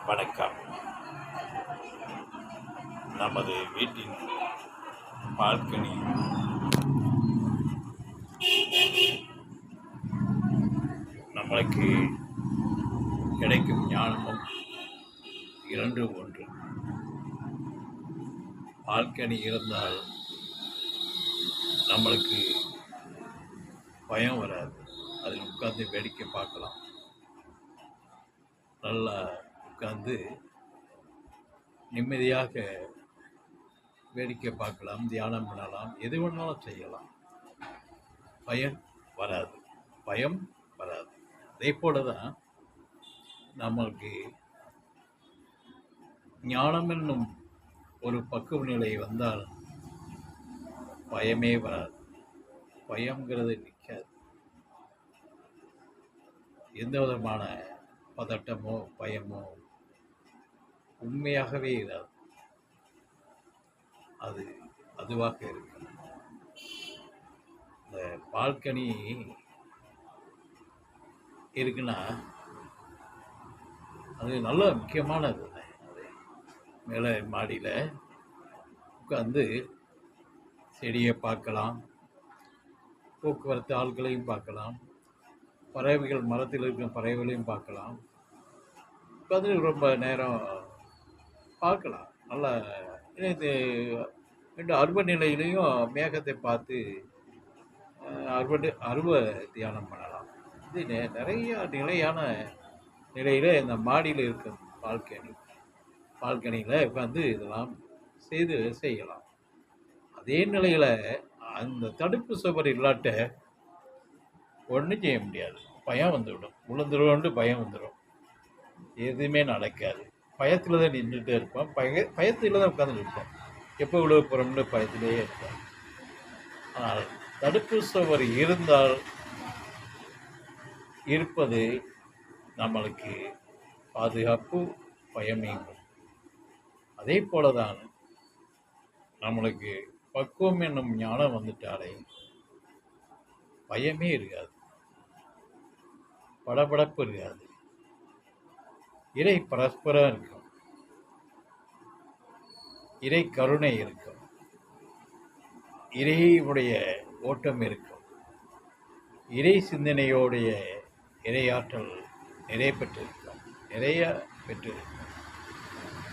வணக்கம். நமது வீட்டின் பால்கனி நம்மளுக்கு கிடைக்கும் ஞானமும் இரண்டு ஒன்று. பால்கனி இருந்தால் நம்மளுக்கு பயம் வராது. அதில் உட்கார்ந்து வேடிக்கை பார்க்கலாம். நல்லா உட்கார்ந்து நிம்மதியாக வேடிக்கை பார்க்கலாம், தியானம் பண்ணலாம், எது வேணாலும் செய்யலாம். பயம் வராது. அதே போல தான் நம்மளுக்கு ஞானம் என்னும் ஒரு பக்குவ நிலை வந்தால் பயமே வராது. பயங்கிறது நிற்காது. எந்த விதமான பதட்டமோ பயமோ உண்மையாகவே இராது. அது அதுவாக இருக்கும். இந்த பால்கனி இருக்குன்னா அது நல்ல முக்கியமானது. அது மேலே மாடியில் உட்காந்து செடியை பார்க்கலாம், போக்குவரத்து ஆட்களையும் பார்க்கலாம், பறவைகள் மரத்தில் இருக்கிற பறவைகளையும் பார்க்கலாம். உட்காந்து ரொம்ப நேரம் பார்க்கலாம். நல்லா இது அருவ நிலையிலையும் மேகத்தை பார்த்து அருவ தியானம் பண்ணலாம். இது நிறைய நிலையான நிலையில் இந்த மாடியில் இருக்கும் பால்கனியில் உட்காந்து இதெல்லாம் செய்யலாம். அதே நிலையில் அந்த தடுப்பு சுவர் இல்லாட்ட ஒன்றும் செய்ய முடியாது. பயம் வந்துவிடும். விழுந்துருவோண்டு பயம் வந்துடும். எதுவுமே நடக்காது. பயத்தில் தான் நின்றுட்டே இருப்போம். பயத்தில் தான் உட்காந்து இருப்போம். எப்போ விழுவ போகிறோம்னு பயத்திலேயே இருப்போம். ஆனால் தடுப்பு சுவர் இருந்தால் இருப்பது நம்மளுக்கு பாதுகாப்பு, பயமீங்கும். அதே போல தான் நம்மளுக்கு பக்குவம் என்னும் ஞானம் வந்துட்டாலே பயமே இருக்காது, படபடப்பு இருக்காது. இறை பரஸ்பரம் இருக்கும், இறை கருணை இருக்கும், இறையுடைய ஓட்டம் இருக்கும், இறை சிந்தனையோடைய இறையாற்றல் நிறைய பெற்றிருக்கும்,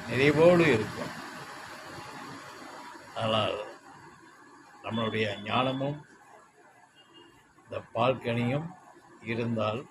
நிறைவோடு இருக்கும். ஆனால் நம்மளுடைய ஞானமும் இந்த பால்கனியும் இருந்தால்